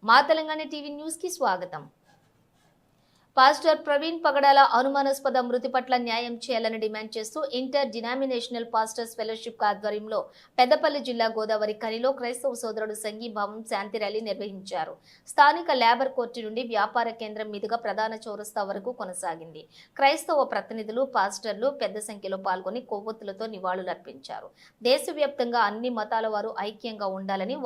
మా Telangana TV news కి స్వాగతం. పాస్టర్ ప్రవీణ్ పగడాల అనుమానాస్పద మృతి పట్ల న్యాయం చేయాలని డిమాండ్ చేస్తూ ఇంటర్ డినామినేషనల్ పాస్టర్స్ ఫెలోషిప్ ఆధ్వర్యంలో పెద్దపల్లి జిల్లా గోదావరి ఖనిలో క్రైస్తవ సోదరుడు సంఘీభావం శాంతి ర్యాలీ నిర్వహించారు. స్థానిక లేబర్ కోర్టు నుండి వ్యాపార కేంద్రం మీదుగా ప్రధాన చౌరస్తా వరకు కొనసాగింది. క్రైస్తవ ప్రతినిధులు, పాస్టర్లు పెద్ద సంఖ్యలో పాల్గొని కొవ్వొత్తులతో నివాళులర్పించారు. దేశవ్యాప్తంగా అన్ని మతాల వారు ఐక్యంగా ఉండాలని,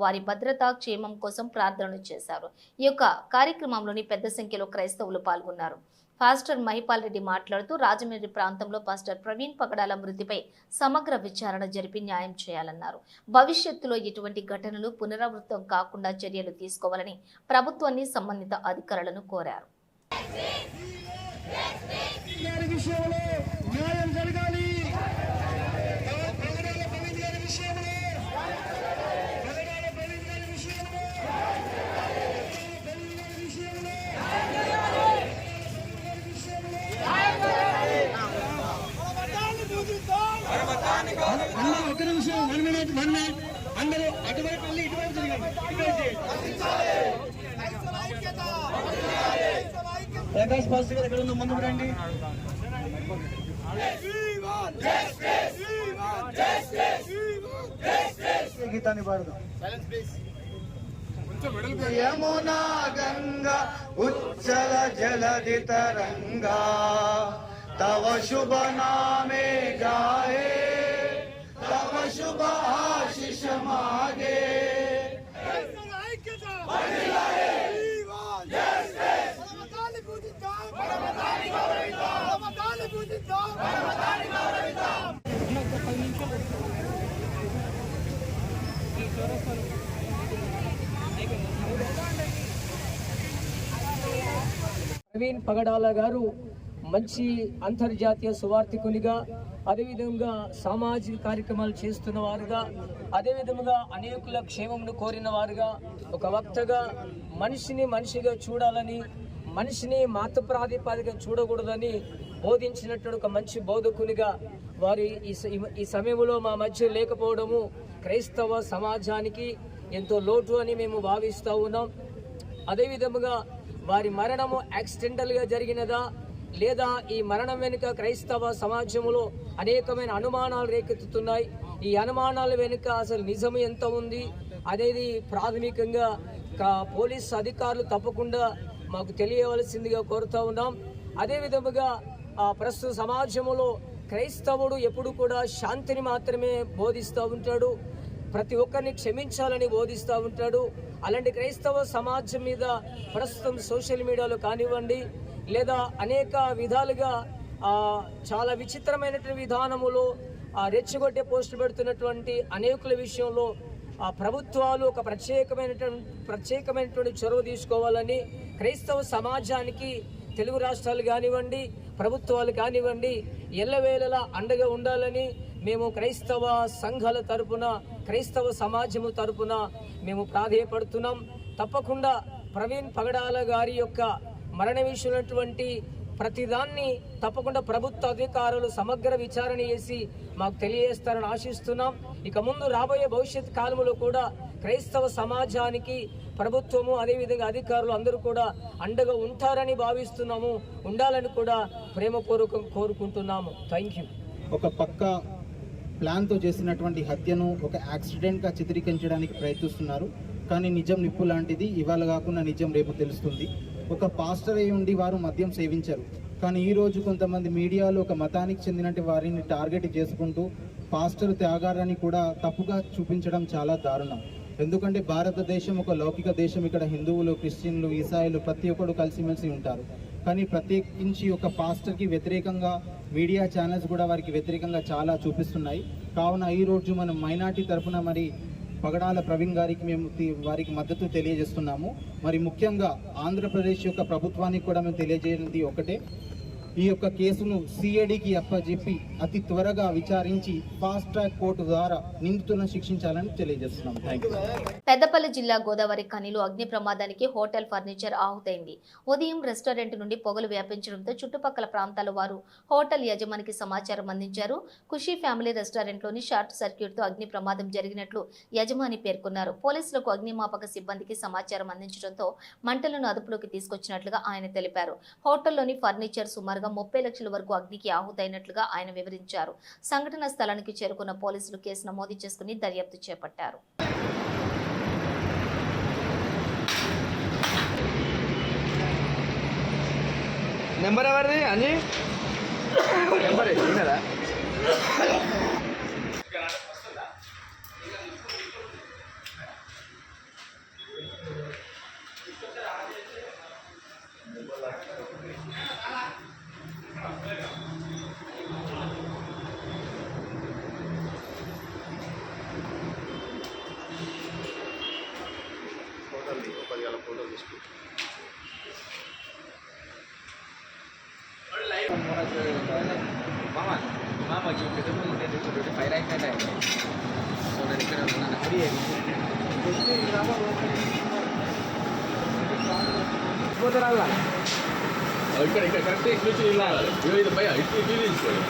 వారి భద్రత క్షేమం కోసం ప్రార్థనలు చేశారు. ఈ యొక్క కార్యక్రమంలోని పెద్ద సంఖ్యలో క్రైస్తవులు పాల్గొన్నారు. పాస్టర్ మహిపాల్ రెడ్డి మాట్లాడుతూ రాజమండ్రి ప్రాంతంలో పాస్టర్ ప్రవీణ్ పగడాల మృతిపై సమగ్ర విచారణ జరిపి న్యాయం చేయాలన్నారు. భవిష్యత్తులో ఇటువంటి ఘటనలు పునరావృతం కాకుండా చర్యలు తీసుకోవాలని ప్రభుత్వాన్ని, సంబంధిత అధికారులను కోరారు. అందరూ అటువైపు వెళ్ళి ఇటువైపు ప్రకాష్ పాస్టర్ గారు ఎక్కడ ఉందో ముందుకు రండి. గీతాన్ని పాడదాం. యమునా గంగా ఉచ్చల జలధి తరంగా తవ శుభ నామే గాయే तव शुभ आशीष मागे ప్రవీణ్ పగడాల గారు మంచి అంతర్జాతీయ సువార్థికునిగా, అదేవిధంగా సామాజిక కార్యక్రమాలు చేస్తున్న వారుగా, అదేవిధంగా అనేకుల క్షేమంను కోరిన వారుగా, ఒక వక్తగా మనిషిని మనిషిగా చూడాలని, మనిషిని మత ప్రాతిపదికగా చూడకూడదని బోధించినట్టు ఒక మంచి బోధకునిగా వారి ఈ సమయంలో మా మధ్య లేకపోవడము క్రైస్తవ సమాజానికి ఎంతో లోటు అని మేము భావిస్తూ ఉన్నాం. అదేవిధముగా వారి మరణము యాక్సిడెంటల్గా జరిగినదా, లేదా ఈ మరణం వెనుక క్రైస్తవ సమాజంలో అనేకమైన అనుమానాలు రేకెత్తుతున్నాయి. ఈ అనుమానాల వెనుక అసలు నిజం ఎంత ఉంది అనేది ప్రాథమికంగా పోలీసు అధికారులు తప్పకుండా మాకు తెలియవలసిందిగా కోరుతూ ఉన్నాం. అదేవిధముగా ప్రస్తుత సమాజంలో క్రైస్తవుడు ఎప్పుడు కూడా శాంతిని మాత్రమే బోధిస్తూ ఉంటాడు, ప్రతి ఒక్కరిని క్షమించాలని బోధిస్తూ ఉంటాడు. అలాంటి క్రైస్తవ సమాజం మీద ప్రస్తుతం సోషల్ మీడియాలో కానివ్వండి, లేదా అనేక విధాలుగా చాలా విచిత్రమైనటువంటి విధానములో రెచ్చగొట్టే పోస్టులు పెడుతున్నటువంటి అనేకుల విషయంలో ప్రభుత్వాలు ఒక ప్రత్యేకమైనటువంటి చొరవ తీసుకోవాలని, క్రైస్తవ సమాజానికి తెలుగు రాష్ట్రాలు కానివ్వండి, ప్రభుత్వాలు కానివ్వండి ఎల్లవేళలా అండగా ఉండాలని మేము క్రైస్తవ సంఘాల తరపున, క్రైస్తవ సమాజము తరపున మేము ప్రాధేయపడుతున్నాం. తప్పకుండా ప్రవీణ్ పగడాల గారి యొక్క మరణ విషయమైనటువంటి ప్రతిదాన్ని తప్పకుండా ప్రభుత్వ అధికారులు సమగ్ర విచారణ చేసి మాకు తెలియజేస్తారని ఆశిస్తున్నాం. ఇక ముందు రాబోయే భవిష్యత్ కాలంలో కూడా క్రైస్తవ సమాజానికి ప్రభుత్వము, అదేవిధంగా అధికారులు అందరూ కూడా అండగా ఉంటారని భావిస్తున్నాము, ఉండాలని కూడా ప్రేమపూర్వకం కోరుకుంటున్నాము. Thank you. ఒక పక్క ప్లాన్తో చేసినటువంటి హత్యను ఒక యాక్సిడెంట్గా చిత్రీకరించడానికి ప్రయత్నిస్తున్నారు. కానీ నిజం నిప్పు లాంటిది, ఇవాళ కాకుండా నిజం రేపు తెలుస్తుంది. ఒక పాస్టర్ అయి ఉండి వారు మద్యం సేవించరు, కానీ ఈరోజు కొంతమంది మీడియాలో ఒక మతానికి చెందినట్టు వారిని టార్గెట్ చేసుకుంటూ పాస్టర్ త్యాగారాన్ని కూడా తప్పుగా చూపించడం చాలా దారుణం. ఎందుకంటే భారతదేశం ఒక లౌకిక దేశం. ఇక్కడ హిందువులు, క్రిస్టియన్లు, ఈసాయిలు ప్రతి ఒక్కరు కలిసిమెలిసి ఉంటారు. కానీ ప్రత్యేకించి ఒక పాస్టర్కి వ్యతిరేకంగా మీడియా ఛానల్స్ కూడా వారికి వ్యతిరేకంగా చాలా చూపిస్తున్నాయి. కావున ఈరోజు మనం మైనార్టీ తరఫున మరి పగడాల ప్రవీణ్ గారికి మేము వారికి మద్దతు తెలియజేస్తున్నాము. మరి ముఖ్యంగా ఆంధ్రప్రదేశ్ యొక్క ప్రభుత్వానికి కూడా మేము తెలియజేయనిది ఒకటే, ఈ యొక్క కేసును సిఐడికి అప్పజెప్పి అతి త్వరగా విచారించి ఫాస్ట్ ట్రాక్ కోర్టు ద్వారా నిందితులను శిక్షించాలని తెలియజేస్తున్నాం. Thank you. పెద్దపల్లి జిల్లా గోదావరి ఖనిలో అగ్ని ప్రమాదానికి హోటల్ ఫర్నిచర్ ఆహుతైంది. ఉదయం రెస్టారెంట్ నుండి పొగలు వ్యాపించడంతో చుట్టుపక్కల ప్రాంతాల వారు హోటల్ యజమానికి సమాచారం అందించారు. ఖుషీ ఫ్యామిలీ రెస్టారెంట్లోని షార్ట్ సర్క్యూట్తో అగ్ని ప్రమాదం జరిగినట్లు యజమాని పేర్కొన్నారు. పోలీసులకు అగ్నిమాపక సిబ్బందికి సమాచారం అందించడంతో మంటలను అదుపులోకి తీసుకొచ్చినట్లుగా ఆయన తెలిపారు. హోటల్లోని ఫర్నిచర్ సుమారుగా 30 లక్షల వరకు అగ్నికి ఆహుతైనట్లుగా ఆయన వివరించారు. సంఘటన స్థలానికి చేరుకున్న పోలీసులు కేసు నమోదు చేసుకుని దర్యాప్తు చేపట్టారు. నెంబర్ ఎవరిది అని నెంబర్ విన్నారా? ఇక్కడ కరెక్ట్ ఇట్లా వెళ్ళాలి. ఇది భయ ఇట్లా తీసుకోవాలి.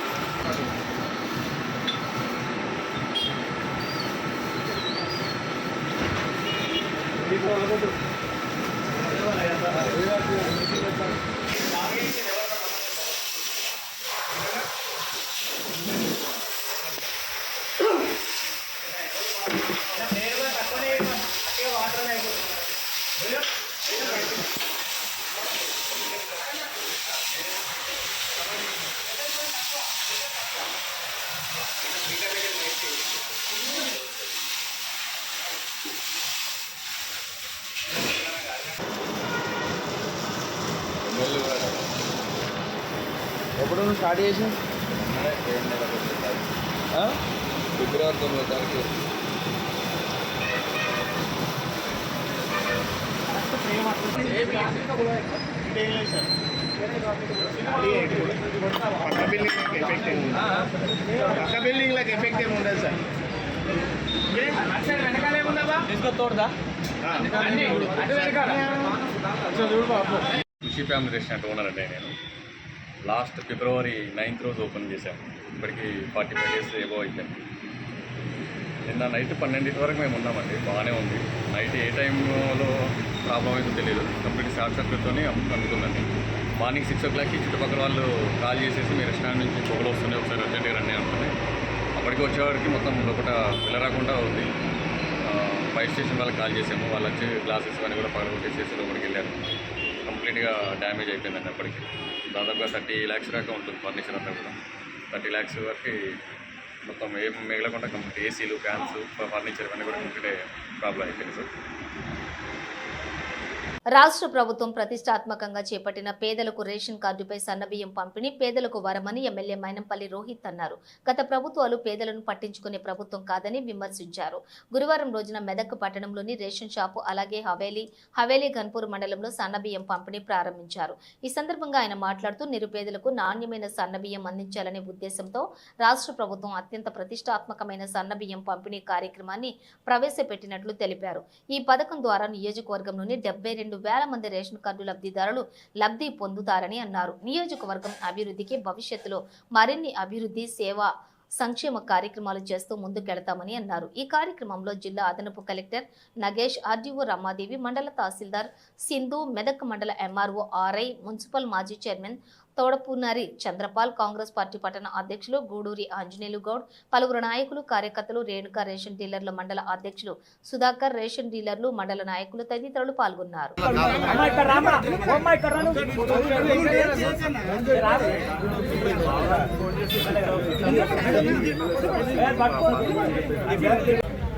ఎప్పుడు నువ్వు స్టార్ట్ చేసి ఫిబ్రవరి 9వ తారీఖు. పక్క బిల్డింగ్లకు ఎఫెక్ట్ ఏమి ఉండదు సార్. ఖుషీ ఫ్యామిలీ రెస్టారెంట్ ఓనర్ అంటే నేను లాస్ట్ ఫిబ్రవరి 9th రోజు ఓపెన్ చేశాను. ఇప్పటికి 45 days ఏవో అయిపోయింది. నిన్న నైట్ 12 వరకు మేము ఉన్నామండి. బాగానే ఉంది. నైట్ ఏ టైంలో ప్రాబ్లం అయితే తెలియదు. కంప్లీట్ షార్ట్ సర్క్యూట్తో అందుకుందండి. మార్నింగ్ 6 o'clockకి చుట్టుపక్కల వాళ్ళు కాల్ చేసేసి మీ రెస్టారెంట్ నుంచి పొగలు వస్తుంది, ఒకసారి అర్జెంట్గా రండి అనుకుని అప్పటికి వచ్చేవాడికి మొత్తం లోపల వెళ్ళరాకుండా ఉంది. ఫైర్ స్టేషన్ వాళ్ళకి కాల్ చేసాము. వాళ్ళు వచ్చి గ్లాసెస్ అన్నీ కూడా పగలగొట్టేసేసి లోపలికి వెళ్ళారు. కంప్లీట్గా డ్యామేజ్ అయిపోయిందండి. అప్పటికి దాదాపుగా 30 lakhs దాకా ఉంటుంది ఫర్నిచర్ అంతా కూడా. 30 lakhs వరకు మొత్తం ఏం మిగలకుండా కంప్లీట్ ఏసీలు, ఫ్యాన్స్, ఫర్నిచర్ ఇవన్నీ కూడా కంప్లీట్ ప్రాబ్లం అయిపోయింది సార్. రాష్ట్ర ప్రభుత్వం ప్రతిష్టాత్మకంగా చేపట్టిన పేదలకు రేషన్ కార్డుపై సన్నబియ్యం పంపిణీ పేదలకు వరమని ఎమ్మెల్యే మైనంపల్లి రోహిత్ అన్నారు. గత ప్రభుత్వాలు పేదలను పట్టించుకునే ప్రభుత్వం కాదని విమర్శించారు. గురువారం రోజున మెదక్ పట్టణంలోని రేషన్ షాపు అలాగే హవేలీ గన్పూర్ మండలంలో సన్నబియ్యం పంపిణీ ప్రారంభించారు. ఈ సందర్భంగా ఆయన మాట్లాడుతూ నిరుపేదలకు నాణ్యమైన సన్నబియ్యం అందించాలనే ఉద్దేశంతో రాష్ట్ర ప్రభుత్వం అత్యంత ప్రతిష్టాత్మకమైన సన్నబియ్యం పంపిణీ కార్యక్రమాన్ని ప్రవేశపెట్టినట్లు తెలిపారు. ఈ పథకం ద్వారా నియోజకవర్గంలోని 72,000 మంది రేషన్ కార్డు లబ్ధిదారులు లబ్ధి పొందుతారని అన్నారు. నియోజకవర్గం అభివృద్ధికి భవిష్యత్తులో మరిన్ని అభివృద్ధి సేవా సంక్షేమ కార్యక్రమాలు చేస్తూ ముందుకెళ్తామని అన్నారు. ఈ కార్యక్రమంలో జిల్లా అదనపు కలెక్టర్ నగేష్, ఆర్డీఓ రమాదేవి, మండల తహసీల్దార్ సింధు, మెదక్ మండల ఎంఆర్ఓ ఆర్ఐ, మున్సిపల్ మాజీ చైర్మన్ తోడపునరి చంద్రపాల్, కాంగ్రెస్ పార్టీ పట్టణ అధ్యక్షులు గూడూరి ఆంజనేయులు గౌడ్, పలువురు నాయకులు, కార్యకర్తలు, రేణుకా రేషన్ డీలర్ల మండల అధ్యక్షులు సుధాకర్, రేషన్ డీలర్లు, మండల నాయకులు తదితరులు పాల్గొన్నారు.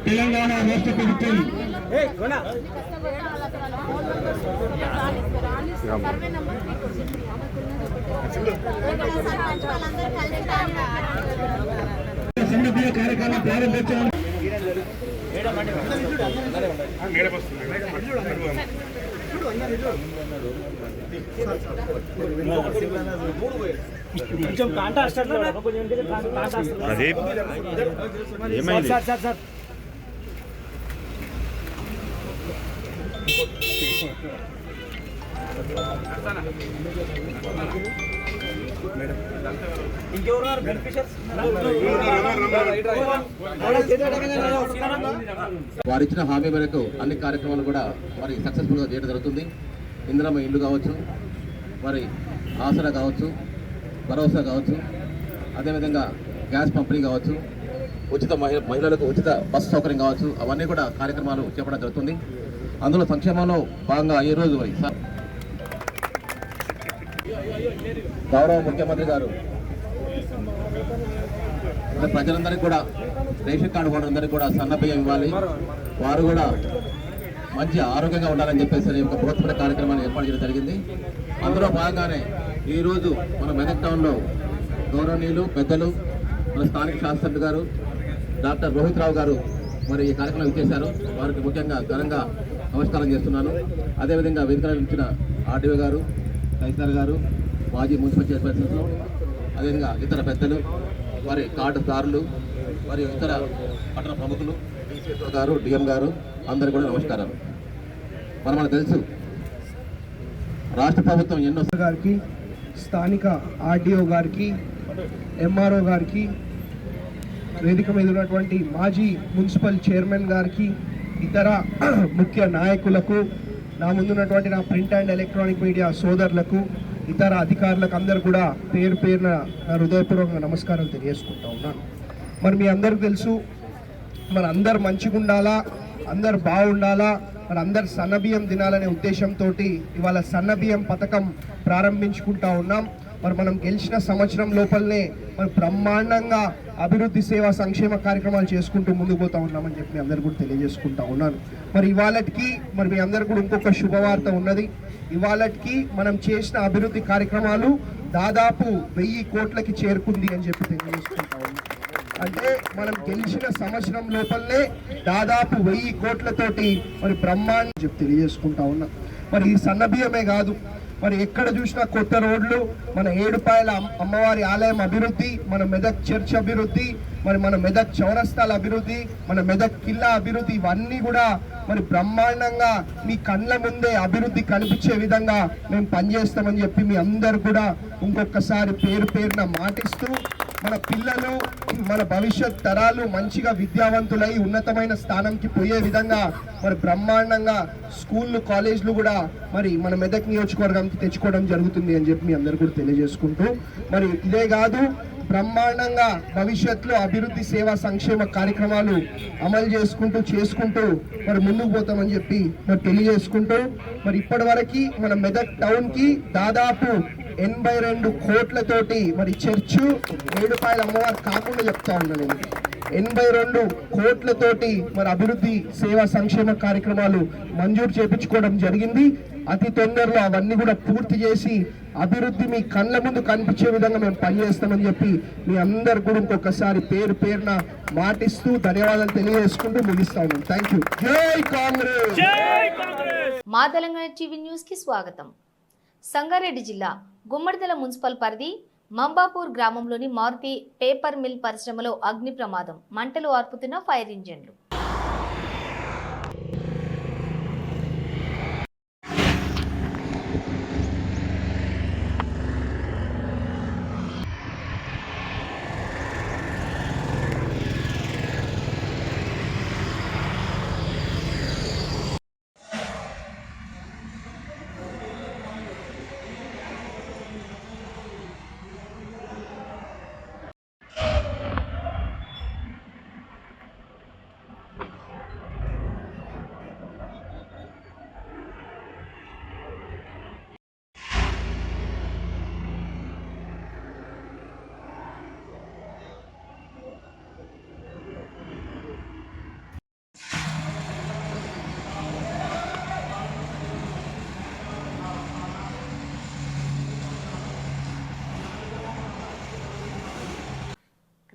తెలంగాణ రాష్ట్ర ప్రభుత్వం సంఘటన కార్యక్రమం ప్రారంభించారు. కొంచెం కాంటాక్ట్ అదే ఏమైంది సార్ ఇంకెవరు బెనిఫిషియర్స్ వారు ఇచ్చిన హామీ మేరకు అన్ని కార్యక్రమాలు కూడా మరి సక్సెస్ఫుల్గా చేయడం జరుగుతుంది. ఇందిరమ్మ ఇల్లు కావచ్చు, మరి ఆసరా కావచ్చు, భరోసా కావచ్చు, అదేవిధంగా గ్యాస్ పంపిణీ కావచ్చు, ఉచిత మహిళలకు ఉచిత బస్సు సౌకర్యం కావచ్చు, అవన్నీ కూడా కార్యక్రమాలు చేపట్టడం జరుగుతుంది. అందులో సంక్షేమంలో భాగంగా ఈరోజు మరి గౌరవ ముఖ్యమంత్రి గారు ప్రజలందరికీ కూడా రేషన్ కార్డు హోల్డర్లందరికీ కూడా సన్నబియ్యం ఇవ్వాలి, వారు కూడా మంచి ఆరోగ్యంగా ఉండాలని చెప్పేసి ఒక బృహత్తర కార్యక్రమాన్ని ఏర్పాటు చేయడం జరిగింది. అందులో భాగంగానే ఈరోజు మన మెదక్ టౌన్లో గౌరవనీయులు పెద్దలు మన స్థానిక శాసనసభ్యులు గారు డాక్టర్ రోహిత్ రావు గారు మరి ఈ కార్యక్రమం ఇచ్చేశారు. వారికి ముఖ్యంగా ఘనంగా నమస్కారం చేస్తున్నాను. అదేవిధంగా వేదికల నుంచిన ఆర్డీఓ గారు, తహసీల్దార్ గారు, మాజీ మున్సిపల్ చైర్పర్సన్స్, అదేవిధంగా ఇతర పెద్దలు, మరి కార్డుదారులు, మరియు ఇతర పట్టణ ప్రముఖులు, డీసీఎస్ఓ గారు, డిఎం గారు, అందరికీ కూడా నమస్కారాలు. మనకు తెలుసు రాష్ట్ర ప్రభుత్వం ఎన్నో గారికి, స్థానిక ఆర్డీఓ గారికి, ఎంఆర్ఓ గారికి, వేదిక మీద ఉన్నటువంటి మాజీ మున్సిపల్ చైర్మన్ గారికి, ఇతర ముఖ్య నాయకులకు, నా ముందున్నటువంటి నా ప్రింట్ అండ్ ఎలక్ట్రానిక్ మీడియా సోదరులకు, ఇతర అధికారులకు అందరూ కూడా పేరు పేరున నా హృదయపూర్వకంగా నమస్కారాలు తెలియజేసుకుంటా ఉన్నాను. మరి మీ అందరికీ తెలుసు, మన అందరు మంచిగా ఉండాలా, అందరు బాగుండాలా, మరి అందరు సన్నబియ్యం తినాలనే ఉద్దేశంతో ఇవాళ సన్నబియ్యం పథకం ప్రారంభించుకుంటా ఉన్నాం. మరి మనం గెలిచిన సంవత్సరం లోపలనే మరి బ్రహ్మాండంగా అభివృద్ధి సేవా సంక్షేమ కార్యక్రమాలు చేసుకుంటూ ముందుకు పోతా ఉన్నామని చెప్పి మీ అందరు కూడా తెలియజేసుకుంటా ఉన్నాను. మరి ఇవాళకి మరి మీ అందరు కూడా ఇంకొక శుభవార్త ఉన్నది. ఇవాళకి మనం చేసిన అభివృద్ధి కార్యక్రమాలు దాదాపు 1000 కోట్లకి చేరుకుంది అని చెప్పి తెలియజేసుకుంటా ఉన్నాం. అంటే మనం గెలిచిన సంవత్సరం లోపలనే దాదాపు 1000 కోట్లతోటి మరి బ్రహ్మాండం చెప్పి తెలియజేసుకుంటా ఉన్నాం. మరి ఈ సన్నబియ్యమే కాదు, మరి ఎక్కడ చూసినా కొత్త రోడ్లు, మన ఏడుపాయల అమ్మవారి ఆలయం అభివృద్ధి, మన మెదక్ చర్చ్ అభివృద్ధి, మరి మన మెదక్ చౌరస్తాల అభివృద్ధి, మన మెదక్ కిల్లా అభివృద్ధి, ఇవన్నీ కూడా మరి బ్రహ్మాండంగా మీ కళ్ళ ముందే అభివృద్ధి కనిపించే విధంగా మేము పనిచేస్తామని చెప్పి మీ అందరు కూడా ఇంకొకసారి పేరు పేరున మాటిస్తూ, మన పిల్లలు, మన భవిష్యత్ తరాలు మంచిగా విద్యావంతులై ఉన్నతమైన స్థానంకి పోయే విధంగా మరి బ్రహ్మాండంగా స్కూళ్ళు, కాలేజీలు కూడా మరి మన మెదక్ నియోజకవర్గంకి తెచ్చుకోవడం జరుగుతుంది అని చెప్పి మీ అందరు కూడా తెలియజేసుకుంటూ, మరి ఇదే కాదు బ్రహ్మాండంగా భవిష్యత్తులో అభివృద్ధి సేవా సంక్షేమ కార్యక్రమాలు అమలు చేసుకుంటూ మరి ముందుకు పోతామని చెప్పి మరి తెలియజేసుకుంటూ, మరి ఇప్పటి వరకు మన మెదక్ టౌన్కి దాదాపు 82 కోట్లతోటి మరి చర్చు, ఏడుపాయల అమ్మవారు కాకుండా చెప్తా ఉన్నాను, 82 కోట్లతోటి మరి అభివృద్ధి సేవా సంక్షేమ కార్యక్రమాలు మంజూరు చేపించుకోవడం జరిగింది. అతి తొందరలో అవన్నీ కూడా పూర్తి చేసి అభివృద్ధి మీ కళ్ళ ముందు కనిపించే విధంగా మేము పనిచేస్తామని చెప్పి మీ అందరు కూడా ఇంకొకసారి పేరు పేరున మాటిస్తూ ధన్యవాదాలు తెలియజేసుకుంటూ ముగిస్తా ఉన్నాం. Thank you. జై కాంగ్రెస్. మా తెలంగాణ టీవీ న్యూస్ కి స్వాగతం. సంగారెడ్డి జిల్లా గుమ్మడిదల మున్సిపల్ పరిధి మంబాపూర్ గ్రామంలోని మారుతి పేపర్ మిల్ పరిశ్రమలో అగ్ని ప్రమాదం, మంటలు ఆర్పుతున్న ఫైర్ ఇంజన్లు.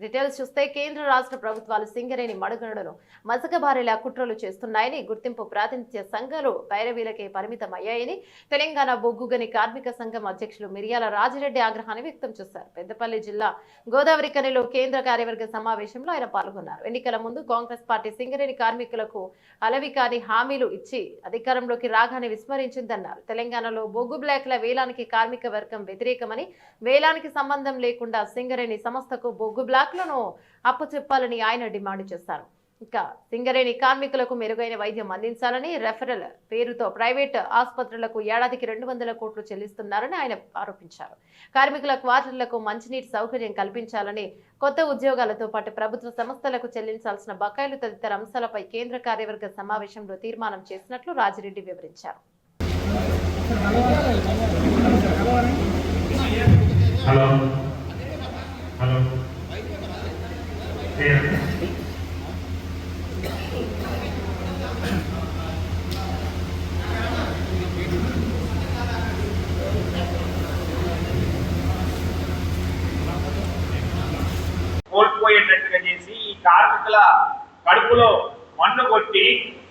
డీటెయిల్స్ చూస్తే కేంద్ర రాష్ట్ర ప్రభుత్వాలు సింగరేణి మడుగడను మసకబారేలా కుట్రలు చేస్తున్నాయని, గుర్తింపు ప్రాతినిధ్య సంఘాలు పైరవీలకే పరిమితమయ్యాయని తెలంగాణ బొగ్గుగని కార్మిక సంఘం అధ్యక్షులు మిర్యాల రాజిరెడ్డి ఆగ్రహాన్ని వ్యక్తం చేశారు. పెద్దపల్లి జిల్లా గోదావరి ఖనిలో కేంద్ర కార్యవర్గ సమావేశంలో ఆయన పాల్గొన్నారు. ఎన్నికల ముందు కాంగ్రెస్ పార్టీ సింగరేణి కార్మికులకు అలవికాని హామీలు ఇచ్చి అధికారంలోకి రాగానే విస్మరించిందన్నారు. తెలంగాణలో బొగ్గు బ్లాక్ల వేలానికి కార్మిక వర్గం వ్యతిరేకమని, వేలానికి సంబంధం లేకుండా సింగరేణి సంస్థకు బొగ్గు బ్లాక్లను అప్పచెప్పాలని ఆయన డిమాండ్ చేశారు. ఇక సింగరేణి కార్మికులకు మెరుగైన వైద్యం అందించాలని, రెఫరల్ పేరుతో ప్రైవేట్ ఆసుపత్రులకు ఏడాదికి 200 కోట్లు చెల్లిస్తున్నారని ఆయన ఆరోపించారు. కార్మికుల క్వార్టర్లకు మంచినీటి సౌకర్యం కల్పించాలని, కొత్త ఉద్యోగాలతో పాటు ప్రభుత్వ సంస్థలకు చెల్లించాల్సిన బకాయిలు తదితర అంశాలపై కేంద్ర కార్యవర్గ సమావేశంలో తీర్మానం చేసినట్లు రాజిరెడ్డి వివరించారు. కోల్పోయేటట్టుగా చేసి ఈ కార్మికుల కడుపులో మన్ను కొట్టి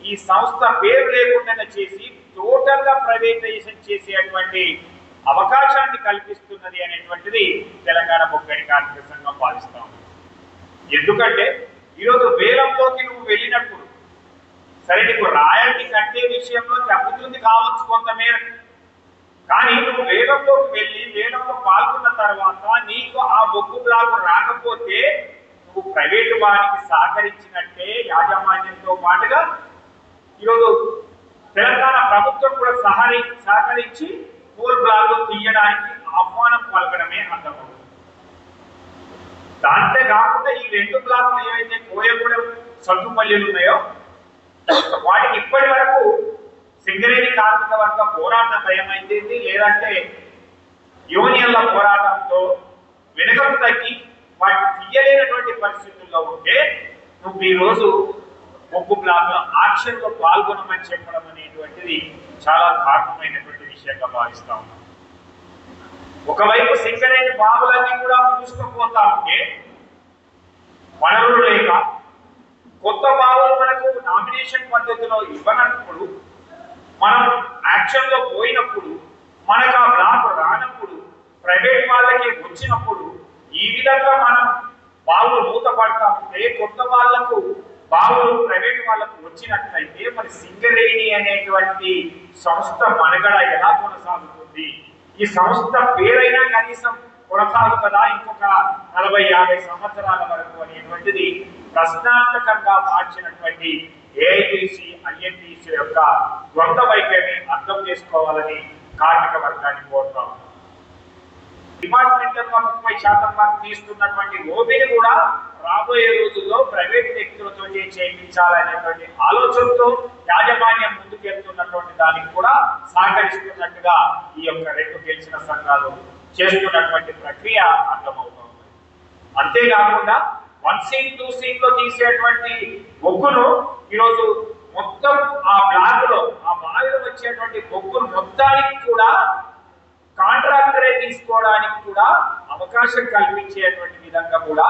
ఈ సంస్థ పేరు లేకుండా చేసి టోటల్ గా ప్రైవేటైజేషన్ చేసేటువంటి అవకాశాన్ని కల్పిస్తున్నది అనేటువంటిది తెలంగాణ బొగ్గని కార్మిక సంఘం భావిస్తాం. ఎందుకంటే ఈరోజు వేలంలోకి నువ్వు వెళ్ళినప్పుడు సరే నీకు రాయల్టీ కట్టే విషయంలో తగ్గుతుంది కావచ్చు కొంతమేరకు, కానీ నువ్వు వేలంలోకి వెళ్ళి వేలంలో పాల్గొన్న తర్వాత నీకు ఆ బొగ్గు బ్లాక్ రాకపోతే నువ్వు ప్రైవేటు వారికి సహకరించినట్టే యాజమాన్యంతో పాటుగా ఈరోజు తెలంగాణ ప్రభుత్వం కూడా సహకరించి కోల్ బ్లాక్ తీయడానికి ఆహ్వానం పలకడమే అర్థమవుతుంది. దాంతే కాకుండా ఈ 2 బ్లాక్లు ఏవైతే కోయగూడెం సత్తుపల్లిలు ఉన్నాయో వాటికి ఇప్పటి వరకు సింగరేణి కార్మిక వర్గ పోరాట భయమైంది, లేదంటే యూనియన్ల పోరాటంతో వెనుకకు తగ్గి వాటిని తీయలేనటువంటి పరిస్థితుల్లో ఉంటే నువ్వు ఈరోజు బొగ్గు బ్లాక్ ఆక్షన్ లో పాల్గొనమని చెప్పడం అనేటువంటిది చాలా దారుణమైనటువంటి విషయంగా భావిస్తా ఉన్నాం. ఒకవైపు సింగరేణి బావులన్నీ కూడా మూసుకుపోతా ఉంటే వనరులు లేక కొత్త బావులు మనకు నామినేషన్ పద్ధతిలో ఇవ్వనప్పుడు, మనం యాక్షన్ లో పోయినప్పుడు, మనకు ఆ బ్లాక్ రానప్పుడు, ప్రైవేట్ వాళ్ళకి వచ్చినప్పుడు ఈ విధంగా మనం బావులు మూతపడతా ఉంటే కొత్త వాళ్లకు బావులు ప్రైవేట్ వాళ్ళకు వచ్చినట్లయితే మరి సింగరేణి అనేటువంటి సంస్థ మనుగడ ఎలా కొనసాగుతుంది? ఈ సంస్థ పేరైనా కనీసం కొనసాగుతుందా ఇంకొక 40-50 సంవత్సరాల వరకు అనేటువంటిది ప్రశ్నార్థకంగా మార్చినటువంటి ఏఐటీసీ ఐఎన్టీసీ యొక్క ద్వంద్వ వైఖరిని అర్థం చేసుకోవాలని కార్మిక వర్గాన్ని కోరుతాం. డిపార్ట్మెంటల్ గా 30% వరకు తీస్తున్నటువంటి ఓబీని కూడా రాబోయే రోజుల్లో ప్రైవేట్ వ్యక్తులతో చేయించాలనేటువంటి ఆలోచనతో యాజమాన్యం ముందుకెళ్తున్నటువంటి దానికి కూడా సహకరిస్తున్నట్టుగా ఈ యొక్క 2 గెలిచిన సంఘాలు చేస్తున్నటువంటి ప్రక్రియ అర్థమవుతుంది. అంతేకాకుండా 1 సీట్ 2 సీట్ లో తీసేటువంటి బొగ్గును ఈరోజు మొత్తం ఆ బ్లాక్ లో ఆ బావిలో వచ్చేటువంటి బొగ్గును మొత్తానికి కూడా కాంట్రాక్టరే తీసుకోవడానికి కూడా అవకాశం కల్పించేటువంటి విధంగా కూడా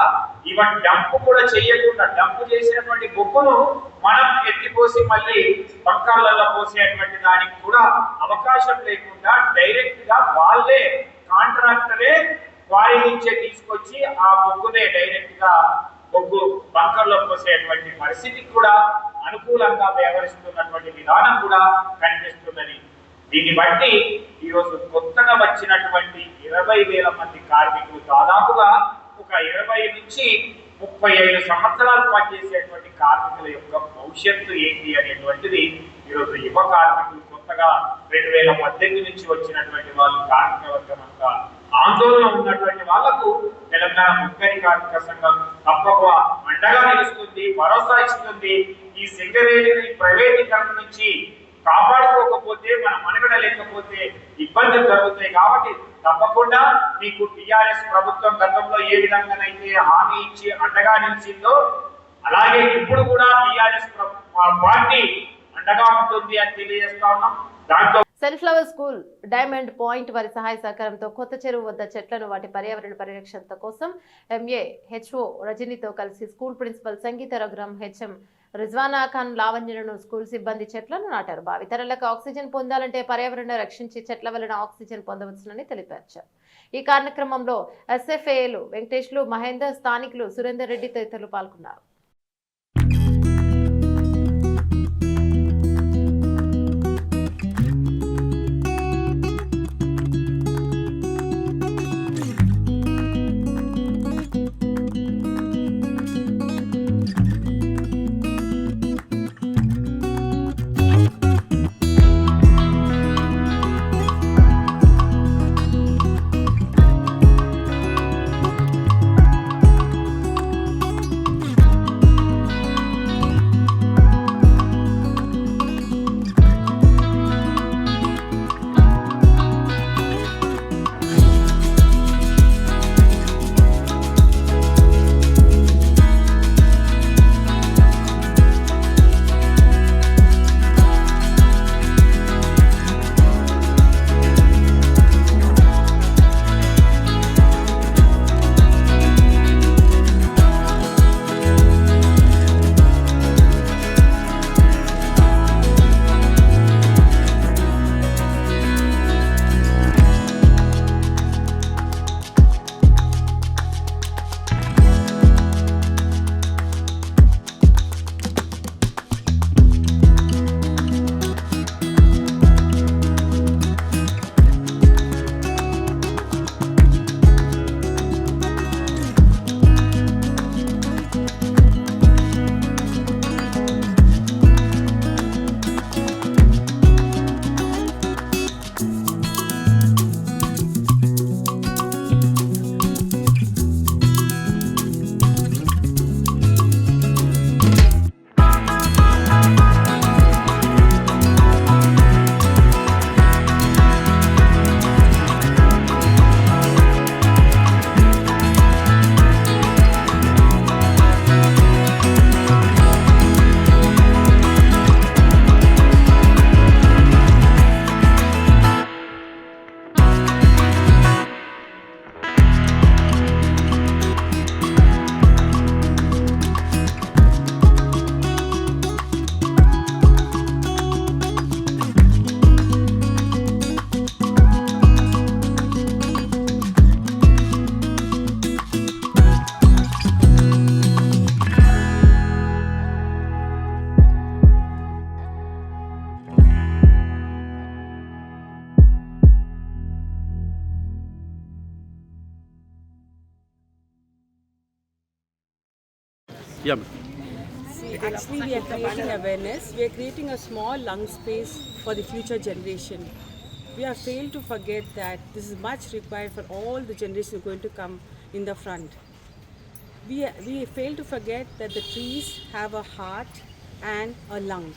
ఈవెన్ డంప్ కూడా చేయకుండా డంప్ చేసినటువంటి బొగ్గును మనం ఎత్తిపోసి మళ్ళీ బంకాలలో పోసేటువంటి దానికి కూడా అవకాశం లేకుండా డైరెక్ట్ గా వాళ్ళే కాంట్రాక్టరే వారి నుంచే తీసుకొచ్చి ఆ బొగ్గునే డైరెక్ట్ గా బొగ్గు బంకర్లో పోసేటువంటి పరిస్థితికి కూడా అనుకూలంగా వ్యవహరిస్తున్నటువంటి విధానం కూడా కనిపిస్తున్నది. దీన్ని బట్టి ఈరోజు కొత్తగా వచ్చినటువంటి 20,000 మంది కార్మికులు దాదాపుగా ఒక 20 నుంచి 35 సంవత్సరాలు పనిచేసేటువంటి కార్మికుల యొక్క భవిష్యత్తు ఏంటి అనేటువంటిది ఈరోజు యువ కార్మికులు కొత్తగా 2018 నుంచి వచ్చినటువంటి వాళ్ళు కార్మిక వర్గం అంతా ఆందోళన ఉన్నటువంటి వాళ్లకు తెలంగాణ బొగ్గని కార్మిక సంఘం తప్పక అండగా నిలుస్తుంది, భరోసా ఇస్తుంది. ఈ సింగరేణి ప్రైవేటీకరణ నుంచి కాపాడుకోకపోతే మన మనుగడ లేకపోతే ఇబ్బందులు జరుగుతాయి. కాబట్టి తప్పకుండా మీకు టిఆర్ఎస్ ప్రభుత్వం గతంలో ఏ విధంగానైతే హామీ ఇచ్చి అండగా నిలిచిందో అలాగే ఇప్పుడు కూడా టిఆర్ఎస్ పార్టీ అండగా ఉంటుంది అని తెలియజేస్తా ఉన్నాం. దాంతో సన్ఫ్లవర్ స్కూల్ డైమండ్ పాయింట్ వారి సహాయ సహకారంతో కొత్త చెరువు వద్ద చెట్లను వాటి పర్యావరణ పరిరక్షణ కోసం ఎంఏ హెచ్ఓ రజనీతో కలిసి స్కూల్ ప్రిన్సిపల్ సంగీత రఘురామ్ హెచ్ఎం రిజ్వానా ఖాన్ లావణ్యలను స్కూల్ సిబ్బంది చెట్లను నాటారు. భావితరాలకు ఆక్సిజన్ పొందాలంటే పర్యావరణ రక్షించి చెట్ల వలన ఆక్సిజన్ పొందవచ్చునని తెలిపారు. ఈ కార్యక్రమంలో ఎస్ఎఫ్ఏలు వెంకటేష్లు, మహేందర్, స్థానికులు సురేందర్ రెడ్డి తదితరులు పాల్గొన్నారు. Yeah. See, actually we are creating awareness. We are creating a small lung space for the future generation. We have failed to forget that this is much required for all the generations going to come in the front. We fail to forget that the trees have a heart and a lung.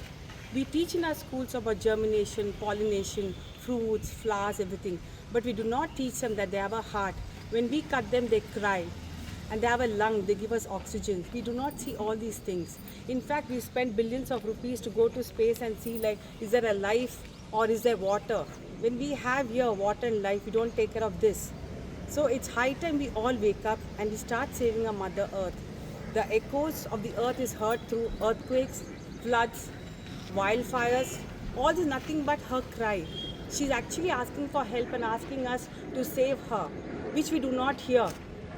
We teach in our schools about germination, pollination, fruits, flowers, everything. But we do not teach them that they have a heart. When we cut them, they cry. And they have a lung, they give us oxygen. We do not see all these things. In fact, we spend billions of rupees to go to space and see, like, is there a life or is there water? When we have here water and life, we don't take care of this. So it's high time we all wake up and we start saving our Mother Earth. The echoes of the earth is heard through earthquakes, floods, wildfires. All is nothing but her cry. She's actually asking for help and asking us to save her, which we do not hear.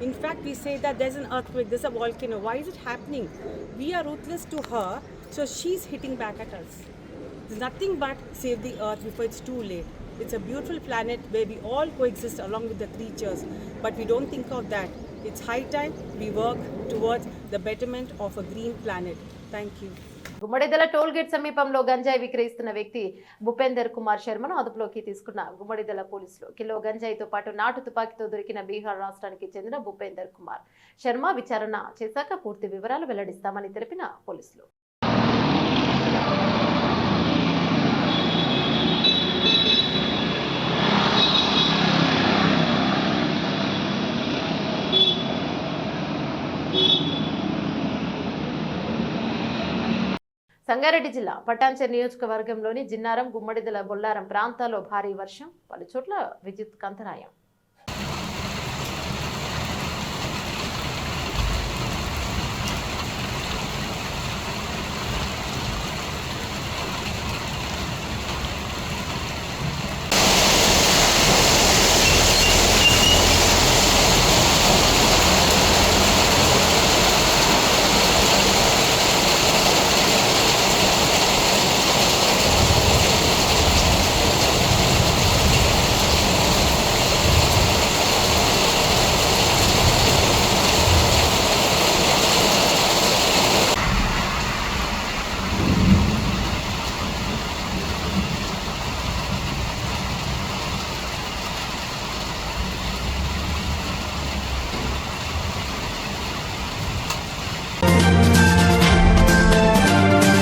In fact, we say that there's an earthquake, there's a volcano. Why is it happening? We are ruthless to her, so she's hitting back at us. There's nothing but save the earth before it's too late. It's a beautiful planet where we all coexist along with the creatures, but we don't think of that. It's high time we work towards the betterment of a green planet. Thank you. Gummadidala toll gate సమీపంలో గంజాయి విక్రయిస్తున్న వ్యక్తి భూపేందర్ కుమార్ శర్మను అదుపులోకి తీసుకున్న గుమ్మడిదల పోలీసులు kilo గంజాయితో పాటు నాటు తుపాకీతో దొరికిన బీహార్ రాష్ట్రానికి చెందిన భూపేందర్ కుమార్ శర్మ విచారణ చేశాక పూర్తి వివరాలు వెల్లడిస్తామని తెలిపిన పోలీసులు. సంగారెడ్డి జిల్లా పటాన్చెరు నియోజకవర్గంలోని జిన్నారం, గుమ్మడిదల, బొల్లారం ప్రాంతాల్లో భారీ వర్షం, పలుచోట్ల విద్యుత్ అంతరాయం.